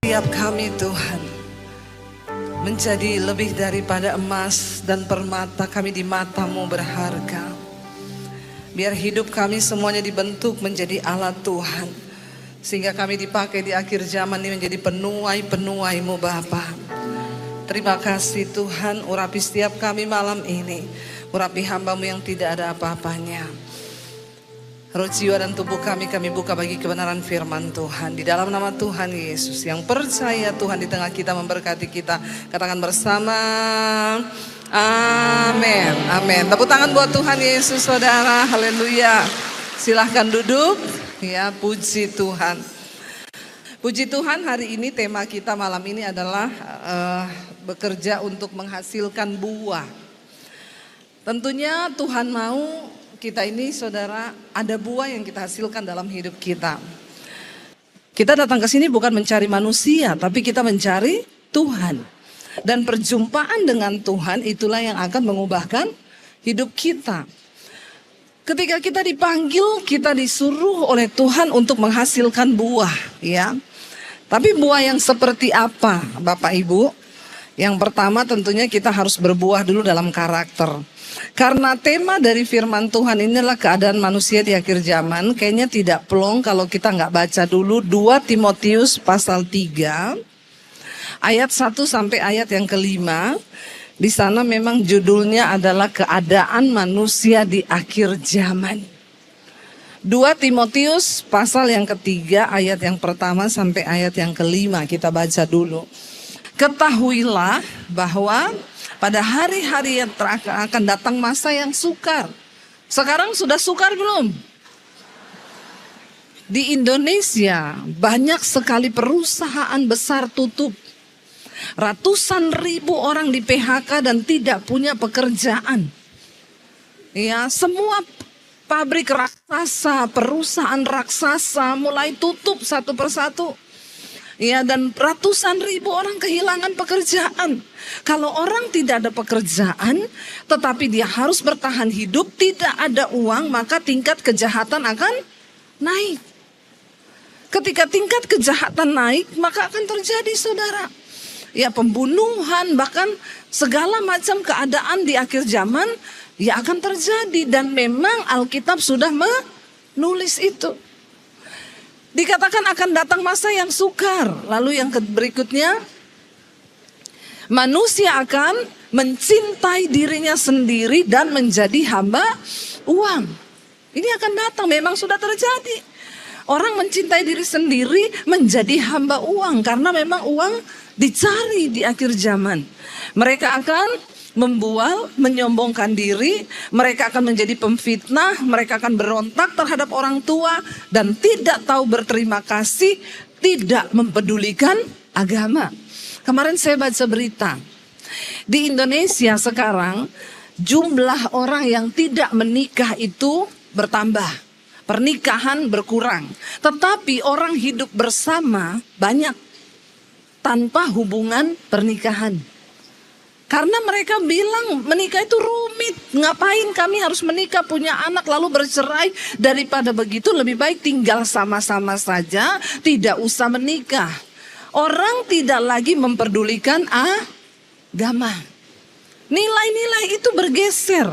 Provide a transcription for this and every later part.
Setiap kami Tuhan menjadi lebih daripada emas dan permata, kami di mata-Mu berharga. Biar hidup kami semuanya dibentuk menjadi alat Tuhan, sehingga kami dipakai di akhir zaman ini menjadi penuai-penuai-Mu Bapa. Terima kasih Tuhan, urapi setiap kami malam ini. Urapi hamba-Mu yang tidak ada apa-apanya. Roh, jiwa dan tubuh kami buka bagi kebenaran firman Tuhan. Di dalam nama Tuhan Yesus, yang percaya Tuhan di tengah kita memberkati kita. Katakan bersama, amin, amin. Tepuk tangan buat Tuhan Yesus saudara, haleluya. Silahkan duduk, ya, puji Tuhan. Puji Tuhan, hari ini tema kita malam ini adalah bekerja untuk menghasilkan buah. Tentunya Tuhan mau kita ini saudara ada buah yang kita hasilkan dalam hidup kita. Kita datang ke sini bukan mencari manusia, tapi kita mencari Tuhan. Dan perjumpaan dengan Tuhan itulah yang akan mengubahkan hidup kita. Ketika kita dipanggil, kita disuruh oleh Tuhan untuk menghasilkan buah, ya. Tapi buah yang seperti apa, Bapak Ibu? Yang pertama tentunya kita harus berbuah dulu dalam karakter. Karena tema dari firman Tuhan inilah keadaan manusia di akhir zaman. Kayaknya tidak plong kalau kita nggak baca dulu 2 Timotius pasal 3 ayat 1 sampai ayat yang ke-5. Di sana memang judulnya adalah keadaan manusia di akhir zaman. 2 Timotius pasal yang ketiga ayat yang pertama sampai ayat yang ke-5 kita baca dulu. Ketahuilah bahwa pada hari-hari yang akan datang masa yang sukar. Sekarang sudah sukar belum? Di Indonesia banyak sekali perusahaan besar tutup. Ratusan ribu orang di PHK dan tidak punya pekerjaan. Ya, semua pabrik raksasa, perusahaan raksasa mulai tutup satu persatu. Ya, dan ratusan ribu orang kehilangan pekerjaan. Kalau orang tidak ada pekerjaan, tetapi dia harus bertahan hidup, tidak ada uang, maka tingkat kejahatan akan naik. Ketika tingkat kejahatan naik, maka akan terjadi saudara, ya, pembunuhan, bahkan segala macam keadaan di akhir zaman, ya akan terjadi. Dan memang Alkitab sudah menulis itu. Dikatakan akan datang masa yang sukar. Lalu yang berikutnya, manusia akan mencintai dirinya sendiri dan menjadi hamba uang. Ini akan datang, memang sudah terjadi. Orang mencintai diri sendiri menjadi hamba uang karena memang uang dicari di akhir zaman. Mereka akan membual, menyombongkan diri, mereka akan menjadi pemfitnah, mereka akan berontak terhadap orang tua dan tidak tahu berterima kasih, tidak mempedulikan agama. Kemarin saya baca berita, di Indonesia sekarang jumlah orang yang tidak menikah itu bertambah, pernikahan berkurang, tetapi orang hidup bersama banyak tanpa hubungan pernikahan. Karena mereka bilang menikah itu rumit. Ngapain kami harus menikah, punya anak lalu bercerai. Daripada begitu lebih baik tinggal sama-sama saja, tidak usah menikah. Orang tidak lagi memperdulikan agama. Nilai-nilai itu bergeser.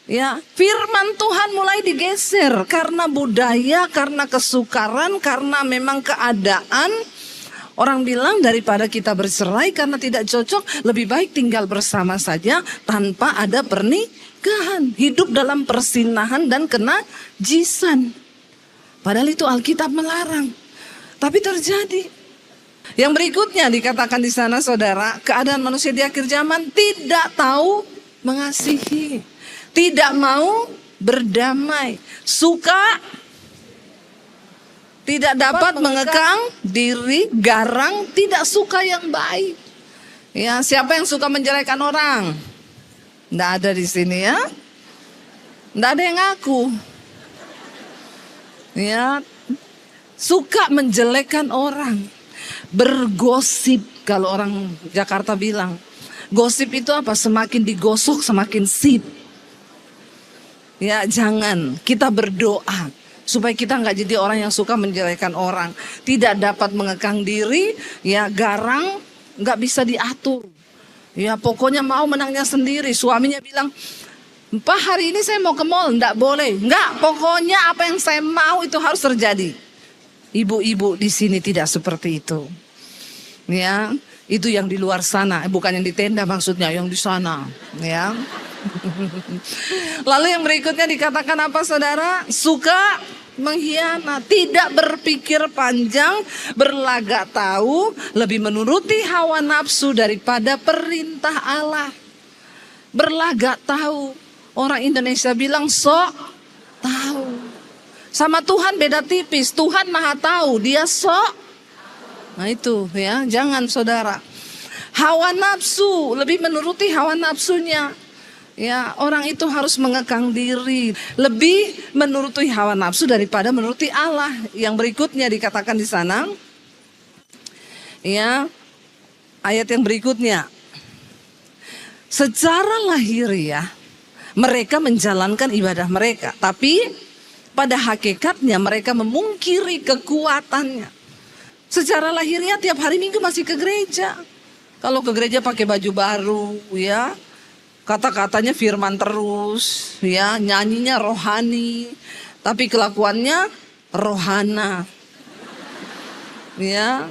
Ya, firman Tuhan mulai digeser karena budaya, karena kesukaran, karena memang keadaan. Orang bilang daripada kita bercerai karena tidak cocok, lebih baik tinggal bersama saja tanpa ada pernikahan. Hidup dalam persinahan dan kena jisan. Padahal itu Alkitab melarang. Tapi terjadi. Yang berikutnya dikatakan di sana saudara, keadaan manusia di akhir zaman tidak tahu mengasihi. Tidak mau berdamai. Suka, tidak dapat mengekang diri, garang, tidak suka yang baik. Ya, siapa yang suka menjelekan orang? Nggak ada di sini ya. Nggak ada yang ngaku. Ya, suka menjelekan orang. Bergosip, kalau orang Jakarta bilang. Gosip itu apa? Semakin digosok semakin sip. Ya, jangan. Kita berdoa Supaya kita nggak jadi orang yang suka menjelekan orang, tidak dapat mengekang diri, ya garang, nggak bisa diatur. Ya pokoknya mau menangnya sendiri. Suaminya bilang, Pak hari ini saya mau ke mall, nggak boleh. Nggak, pokoknya apa yang saya mau itu harus terjadi. Ibu-ibu di sini tidak seperti itu. Ya, itu yang di luar sana, bukan yang di tenda maksudnya, yang di sana. Ya. Lalu yang berikutnya dikatakan apa saudara? Suka mengkhianat, tidak berpikir panjang, berlagak tahu, lebih menuruti hawa nafsu daripada perintah Allah. Berlagak tahu. Orang Indonesia bilang sok tahu. Sama Tuhan beda tipis. Tuhan maha tahu, dia sok. Nah itu ya, jangan saudara. Hawa nafsu, lebih menuruti hawa nafsunya. Ya, orang itu harus mengekang diri, lebih menuruti hawa nafsu daripada menuruti Allah. Yang berikutnya dikatakan di sana, ya, ayat yang berikutnya. Secara lahiriah mereka menjalankan ibadah mereka, tapi pada hakikatnya mereka memungkiri kekuatannya. Secara lahiriah tiap hari Minggu masih ke gereja. Kalau ke gereja pakai baju baru, ya. Kata-katanya firman terus, ya, nyanyinya rohani, tapi kelakuannya rohana. Ya.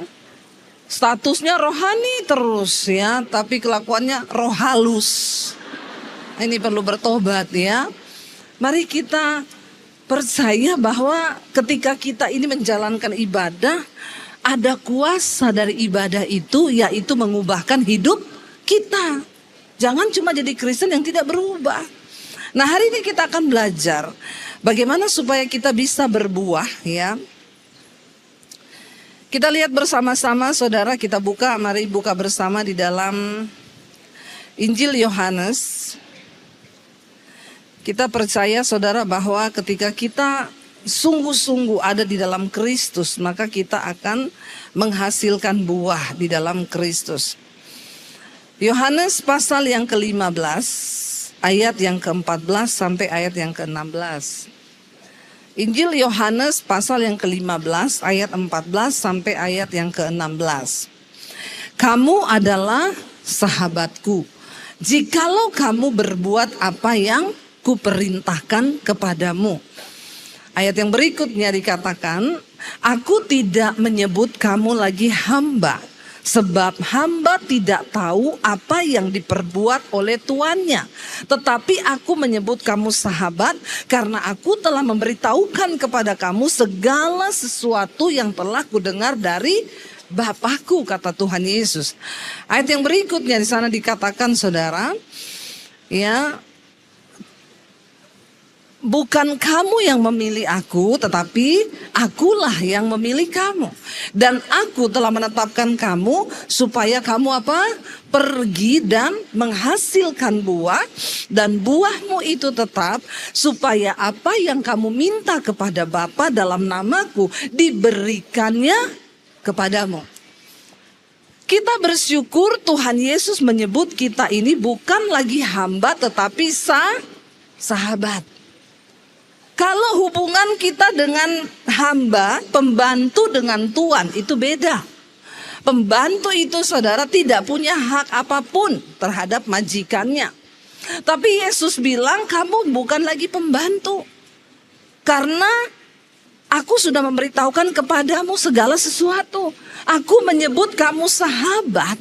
Statusnya rohani terus, ya, tapi kelakuannya roh halus. Ini perlu bertobat, ya. Mari kita percaya bahwa ketika kita ini menjalankan ibadah, ada kuasa dari ibadah itu, yaitu mengubahkan hidup kita. Jangan cuma jadi Kristen yang tidak berubah. Nah, hari ini kita akan belajar bagaimana supaya kita bisa berbuah, ya. Kita lihat bersama-sama saudara, kita buka, mari buka bersama di dalam Injil Yohanes. Kita percaya saudara bahwa ketika kita sungguh-sungguh ada di dalam Kristus, maka kita akan menghasilkan buah di dalam Kristus. Yohanes pasal yang ke-15, ayat yang ke-14 sampai ayat yang ke-16. Injil Yohanes pasal yang ke-15, ayat 14 sampai ayat yang ke-16. Kamu adalah sahabatku, jikalau kamu berbuat apa yang kuperintahkan kepadamu. Ayat yang berikutnya dikatakan, aku tidak menyebut kamu lagi hamba, sebab hamba tidak tahu apa yang diperbuat oleh tuannya. Tetapi aku menyebut kamu sahabat karena aku telah memberitahukan kepada kamu segala sesuatu yang telah kudengar dari Bapakku, kata Tuhan Yesus. Ayat yang berikutnya di sana dikatakan saudara, ya, bukan kamu yang memilih aku, tetapi akulah yang memilih kamu. Dan aku telah menetapkan kamu supaya kamu apa? Pergi dan menghasilkan buah. Dan buahmu itu tetap, supaya apa yang kamu minta kepada Bapa dalam namaku diberikannya kepadamu. Kita bersyukur Tuhan Yesus menyebut kita ini bukan lagi hamba tetapi sahabat. Kalau hubungan kita dengan hamba, pembantu dengan tuan itu beda. Pembantu itu saudara tidak punya hak apapun terhadap majikannya. Tapi Yesus bilang kamu bukan lagi pembantu. Karena aku sudah memberitahukan kepadamu segala sesuatu. Aku menyebut kamu sahabat.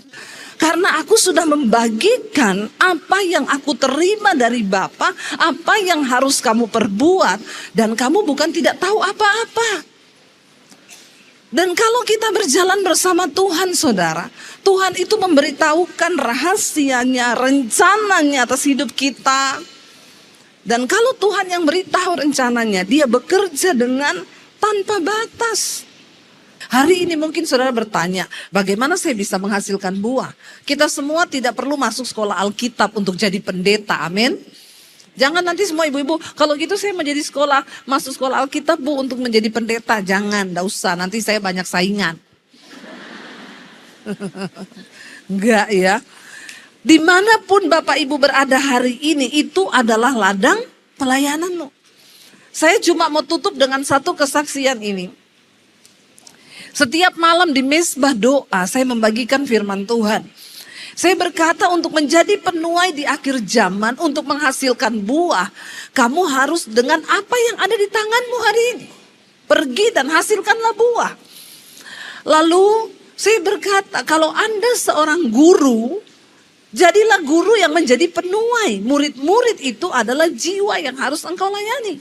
Karena aku sudah membagikan apa yang aku terima dari Bapa, apa yang harus kamu perbuat, dan kamu bukan tidak tahu apa-apa. Dan kalau kita berjalan bersama Tuhan saudara, Tuhan itu memberitahukan rahasianya, rencananya atas hidup kita. Dan kalau Tuhan yang beritahu rencananya, dia bekerja dengan tanpa batas. Hari ini mungkin saudara bertanya, bagaimana saya bisa menghasilkan buah? Kita semua tidak perlu masuk sekolah Alkitab untuk jadi pendeta, amin. Jangan nanti semua ibu-ibu, kalau gitu saya mau jadi masuk sekolah Alkitab bu untuk menjadi pendeta. Jangan, enggak usah, nanti saya banyak saingan. Enggak ya. Dimanapun Bapak Ibu berada hari ini, itu adalah ladang pelayananmu. Saya cuma mau tutup dengan satu kesaksian ini. Setiap malam di mesbah doa saya membagikan firman Tuhan. Saya berkata untuk menjadi penuai di akhir zaman, untuk menghasilkan buah, kamu harus dengan apa yang ada di tanganmu hari ini. Pergi dan hasilkanlah buah. Lalu saya berkata, kalau Anda seorang guru, jadilah guru yang menjadi penuai. Murid-murid itu adalah jiwa yang harus engkau layani.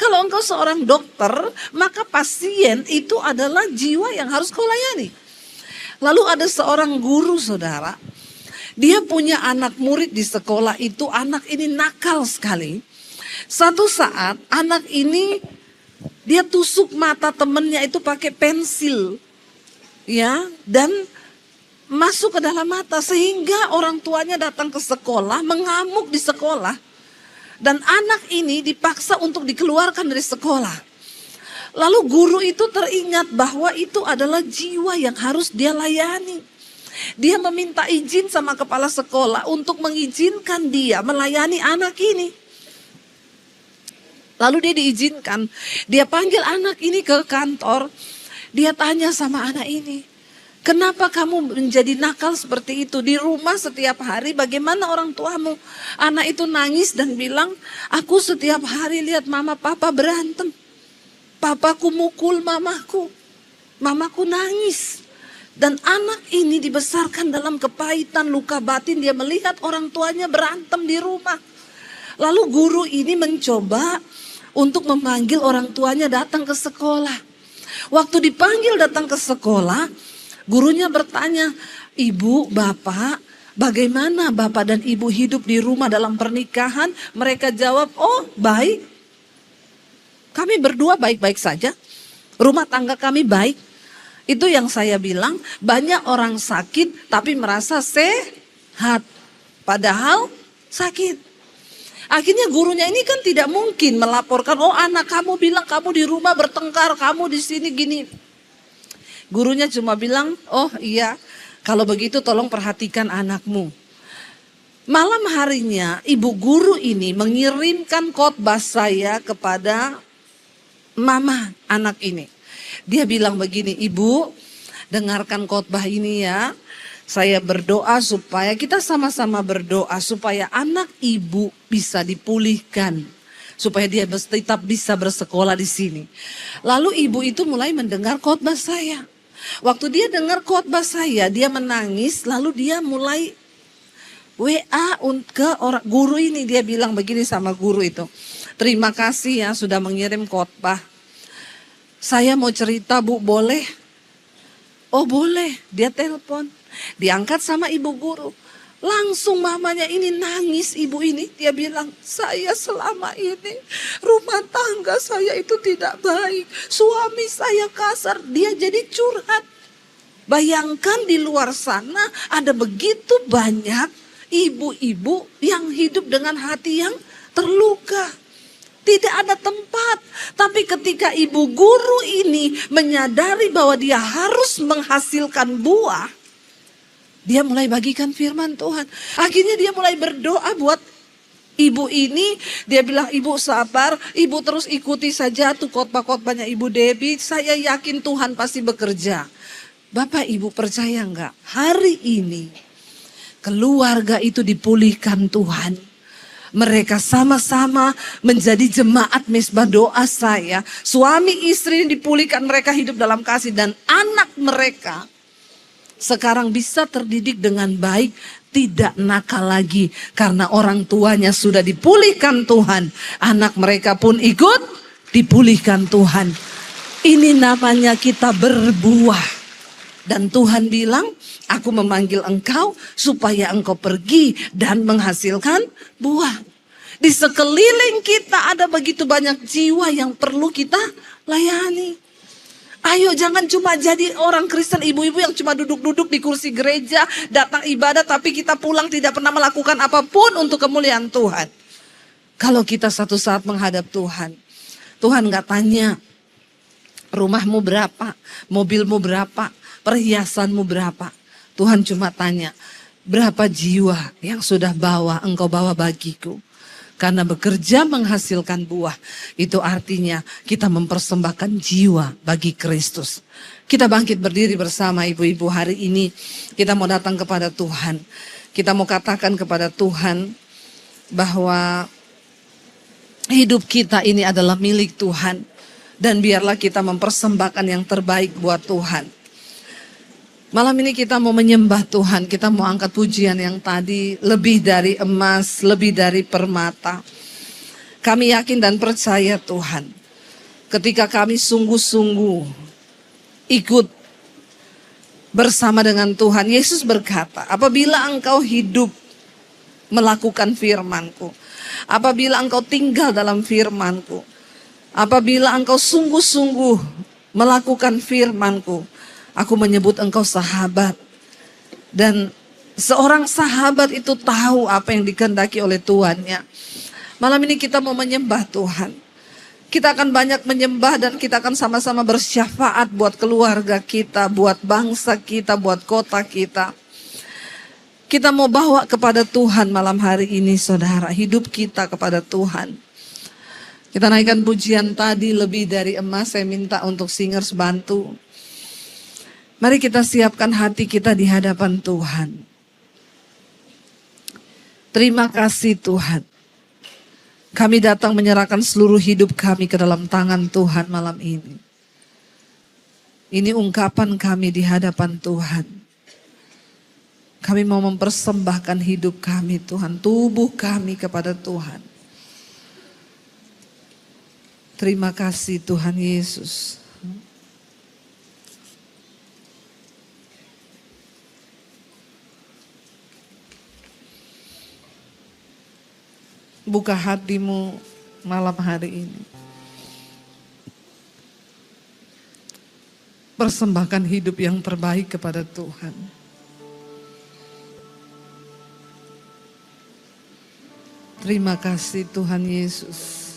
Kalau engkau seorang dokter, maka pasien itu adalah jiwa yang harus kau layani. Lalu ada seorang guru, saudara. Dia punya anak murid di sekolah itu, anak ini nakal sekali. Satu saat anak ini dia tusuk mata temennya itu pakai pensil. Ya, dan masuk ke dalam mata sehingga orang tuanya datang ke sekolah, mengamuk di sekolah. Dan anak ini dipaksa untuk dikeluarkan dari sekolah. Lalu guru itu teringat bahwa itu adalah jiwa yang harus dia layani. Dia meminta izin sama kepala sekolah untuk mengizinkan dia melayani anak ini. Lalu dia diizinkan, dia panggil anak ini ke kantor. Dia tanya sama anak ini, kenapa kamu menjadi nakal seperti itu? Di rumah setiap hari bagaimana orang tuamu? Anak itu nangis dan bilang, aku setiap hari lihat mama papa berantem. Papaku mukul mamaku, mamaku nangis. Dan anak ini dibesarkan dalam kepahitan, luka batin. Dia melihat orang tuanya berantem di rumah. Lalu guru ini mencoba untuk memanggil orang tuanya datang ke sekolah. Waktu dipanggil datang ke sekolah, gurunya bertanya, ibu, bapak, bagaimana bapak dan ibu hidup di rumah dalam pernikahan? Mereka jawab, oh baik. Kami berdua baik-baik saja. Rumah tangga kami baik. Itu yang saya bilang, banyak orang sakit tapi merasa sehat. Padahal sakit. Akhirnya gurunya ini kan tidak mungkin melaporkan, oh anak kamu bilang kamu di rumah bertengkar, kamu di sini gini. Gurunya cuma bilang, oh iya, kalau begitu tolong perhatikan anakmu. Malam harinya ibu guru ini mengirimkan khotbah saya kepada mama anak ini. Dia bilang begini, ibu dengarkan khotbah ini ya. Saya berdoa supaya kita sama-sama berdoa supaya anak ibu bisa dipulihkan. Supaya dia tetap bisa bersekolah di sini. Lalu ibu itu mulai mendengar khotbah saya. Waktu dia dengar khotbah saya, dia menangis. Lalu dia mulai WA ke orang guru ini. Dia bilang begini sama guru itu. Terima kasih ya sudah mengirim khotbah. Saya mau cerita bu, boleh? Oh boleh, dia telepon. Diangkat sama ibu guru. Langsung mamanya ini nangis, ibu ini. Dia bilang, saya selama ini rumah tangga saya itu tidak baik. Suami saya kasar, dia jadi curhat. Bayangkan di luar sana ada begitu banyak ibu-ibu yang hidup dengan hati yang terluka. Tidak ada tempat. Tapi ketika ibu guru ini menyadari bahwa dia harus menghasilkan buah, dia mulai bagikan firman Tuhan. Akhirnya dia mulai berdoa buat ibu ini. Dia bilang, ibu sabar, ibu terus ikuti saja tuh khotbah-khotbahnya Ibu Debbie. Saya yakin Tuhan pasti bekerja. Bapak ibu percaya enggak? Hari ini keluarga itu dipulihkan Tuhan. Mereka sama-sama menjadi jemaat mesbah doa saya. Suami istri dipulihkan, mereka hidup dalam kasih. Dan anak mereka sekarang bisa terdidik dengan baik. Tidak nakal lagi. Karena orang tuanya sudah dipulihkan Tuhan. Anak mereka pun ikut dipulihkan Tuhan. Ini namanya kita berbuah. Dan Tuhan bilang, aku memanggil engkau supaya engkau pergi dan menghasilkan buah. Di sekeliling kita ada begitu banyak jiwa yang perlu kita layani. Ayo jangan cuma jadi orang Kristen, ibu-ibu yang cuma duduk-duduk di kursi gereja, datang ibadah tapi kita pulang tidak pernah melakukan apapun untuk kemuliaan Tuhan. Kalau kita satu saat menghadap Tuhan, Tuhan gak tanya rumahmu berapa, mobilmu berapa, perhiasanmu berapa. Tuhan cuma tanya, berapa jiwa yang sudah engkau bawa bagiku. Karena bekerja menghasilkan buah, itu artinya kita mempersembahkan jiwa bagi Kristus. Kita bangkit berdiri bersama ibu-ibu hari ini. Kita mau datang kepada Tuhan. Kita mau katakan kepada Tuhan bahwa hidup kita ini adalah milik Tuhan. Dan biarlah kita mempersembahkan yang terbaik buat Tuhan. Malam ini kita mau menyembah Tuhan. Kita mau angkat pujian yang tadi. Lebih dari emas, lebih dari permata. Kami yakin dan percaya Tuhan. Ketika kami sungguh-sungguh ikut bersama dengan Tuhan. Yesus berkata, apabila engkau hidup melakukan firman-Ku, apabila engkau tinggal dalam firman-Ku, apabila engkau sungguh-sungguh melakukan firman-Ku, aku menyebut engkau sahabat. Dan seorang sahabat itu tahu apa yang dikehendaki oleh tuannya. Malam ini kita mau menyembah Tuhan. Kita akan banyak menyembah dan kita akan sama-sama bersyafaat buat keluarga kita, buat bangsa kita, buat kota kita. Kita mau bawa kepada Tuhan malam hari ini saudara, hidup kita kepada Tuhan. Kita naikkan pujian tadi lebih dari emas, saya minta untuk singers bantu. Mari kita siapkan hati kita di hadapan Tuhan. Terima kasih Tuhan. Kami datang menyerahkan seluruh hidup kami ke dalam tangan Tuhan malam ini. Ini ungkapan kami di hadapan Tuhan. Kami mau mempersembahkan hidup kami Tuhan, tubuh kami kepada Tuhan. Terima kasih Tuhan Yesus. Buka hatimu malam hari ini. Persembahkan hidup yang terbaik kepada Tuhan. Terima kasih Tuhan Yesus.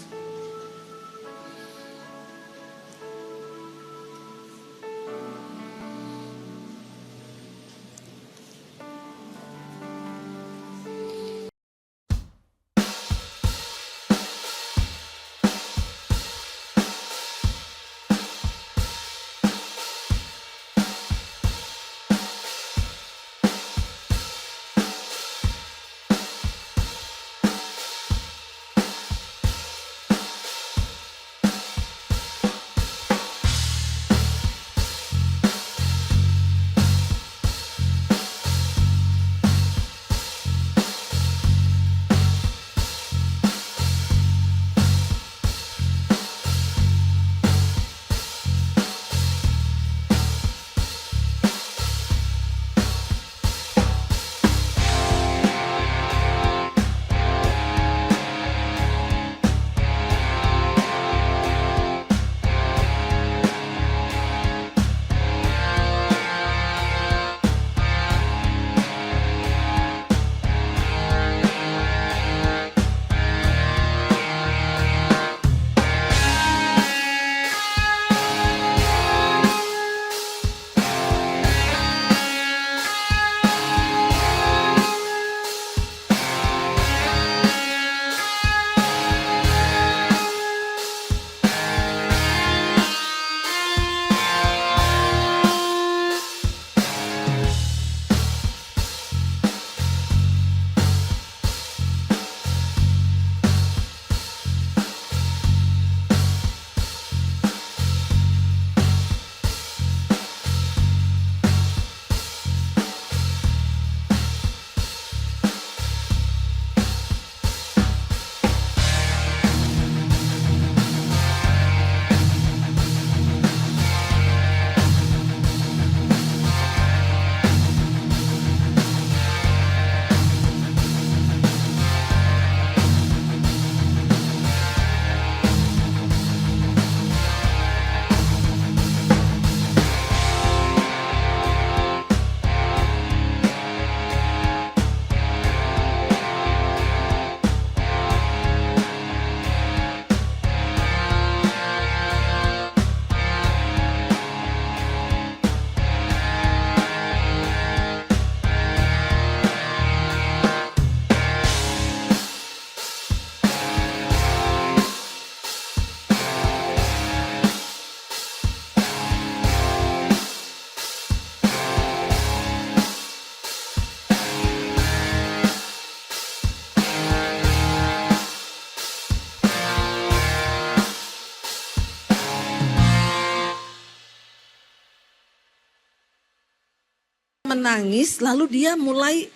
menangis, lalu dia mulai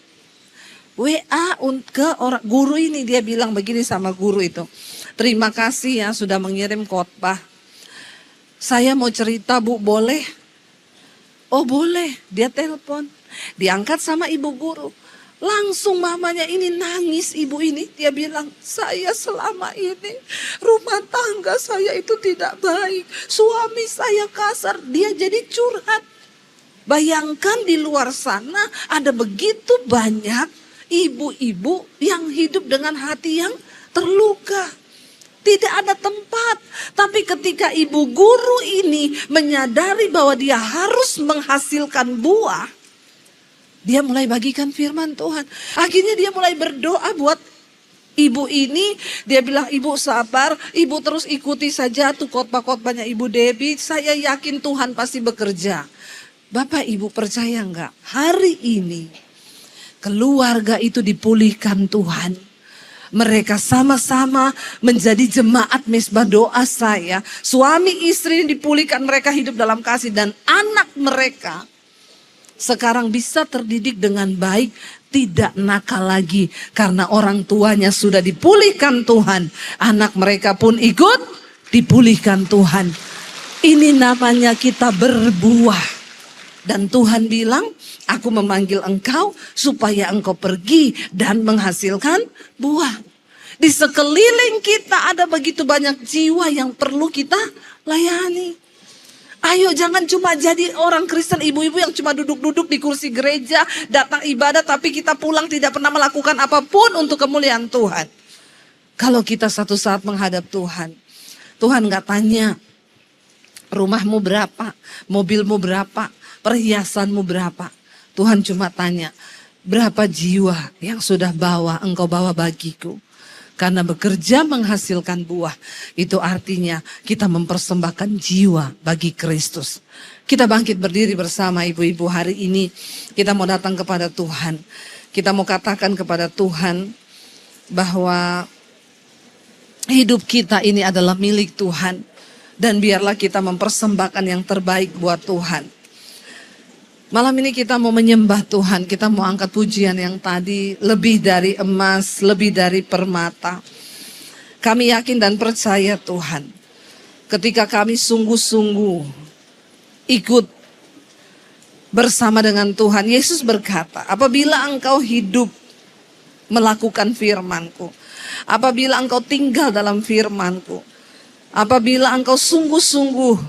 WA ke orang guru ini. Dia bilang begini sama guru itu, terima kasih ya sudah mengirim khotbah. Saya mau cerita Bu, boleh? Oh boleh. Dia telepon, diangkat sama ibu guru. Langsung mamanya ini nangis, ibu ini. Dia bilang, saya selama ini rumah tangga saya itu tidak baik. Suami saya kasar, dia jadi curhat. Bayangkan di luar sana ada begitu banyak ibu-ibu yang hidup dengan hati yang terluka. Tidak ada tempat. Tapi ketika ibu guru ini menyadari bahwa dia harus menghasilkan buah, dia mulai bagikan firman Tuhan. Akhirnya dia mulai berdoa buat ibu ini. Dia bilang, ibu sabar, ibu terus ikuti saja tuh khotbah-khotbahnya Ibu Debbie. Saya yakin Tuhan pasti bekerja. Bapak Ibu percaya enggak? Hari ini keluarga itu dipulihkan Tuhan. Mereka sama-sama menjadi jemaat mesbah doa saya. Suami istri dipulihkan, mereka hidup dalam kasih. Dan anak mereka sekarang bisa terdidik dengan baik, tidak nakal lagi. Karena orang tuanya sudah dipulihkan Tuhan. Anak mereka pun ikut dipulihkan Tuhan. Ini namanya kita berbuah. Dan Tuhan bilang, aku memanggil engkau supaya engkau pergi dan menghasilkan buah. Di sekeliling kita ada begitu banyak jiwa yang perlu kita layani. Ayo jangan cuma jadi orang Kristen, ibu-ibu yang cuma duduk-duduk di kursi gereja, datang ibadah tapi kita pulang tidak pernah melakukan apapun untuk kemuliaan Tuhan. Kalau kita satu saat menghadap Tuhan, Tuhan gak tanya rumahmu berapa, mobilmu berapa, perhiasanmu berapa. Tuhan cuma tanya, berapa jiwa yang sudah engkau bawa bagiku. Karena bekerja menghasilkan buah, itu artinya kita mempersembahkan jiwa bagi Kristus. Kita bangkit berdiri bersama ibu-ibu hari ini. Kita mau datang kepada Tuhan. Kita mau katakan kepada Tuhan bahwa hidup kita ini adalah milik Tuhan. Dan biarlah kita mempersembahkan yang terbaik buat Tuhan. Malam ini kita mau menyembah Tuhan, kita mau angkat pujian yang tadi, lebih dari emas, lebih dari permata. Kami yakin dan percaya Tuhan, ketika kami sungguh-sungguh ikut bersama dengan Tuhan, Yesus berkata, apabila engkau hidup melakukan firman-Ku, apabila engkau tinggal dalam firman-Ku, apabila engkau sungguh-sungguh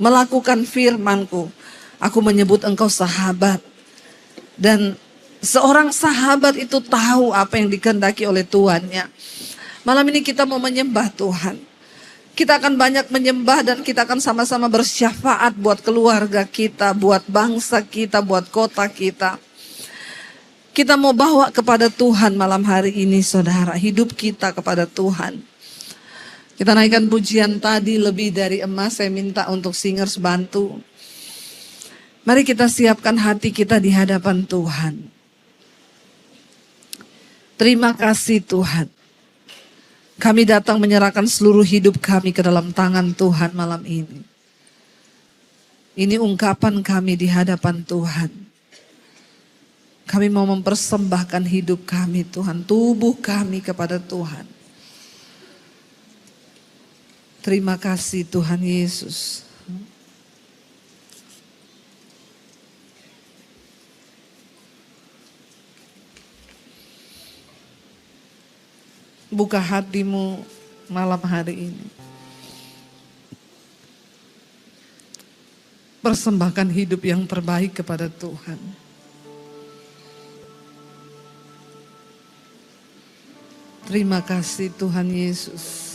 melakukan firman-Ku, aku menyebut engkau sahabat. Dan seorang sahabat itu tahu apa yang dikehendaki oleh tuannya. Malam ini kita mau menyembah Tuhan. Kita akan banyak menyembah dan kita akan sama-sama bersyafaat buat keluarga kita, buat bangsa kita, buat kota kita. Kita mau bawa kepada Tuhan malam hari ini saudara, hidup kita kepada Tuhan. Kita naikkan pujian tadi, lebih dari emas. Saya minta untuk singers bantu. Mari kita siapkan hati kita di hadapan Tuhan. Terima kasih Tuhan. Kami datang menyerahkan seluruh hidup kami ke dalam tangan Tuhan malam ini. Ini ungkapan kami di hadapan Tuhan. Kami mau mempersembahkan hidup kami Tuhan, tubuh kami kepada Tuhan. Terima kasih Tuhan Yesus. Buka hatimu malam hari ini. Persembahkan hidup yang terbaik kepada Tuhan. Terima kasih Tuhan Yesus.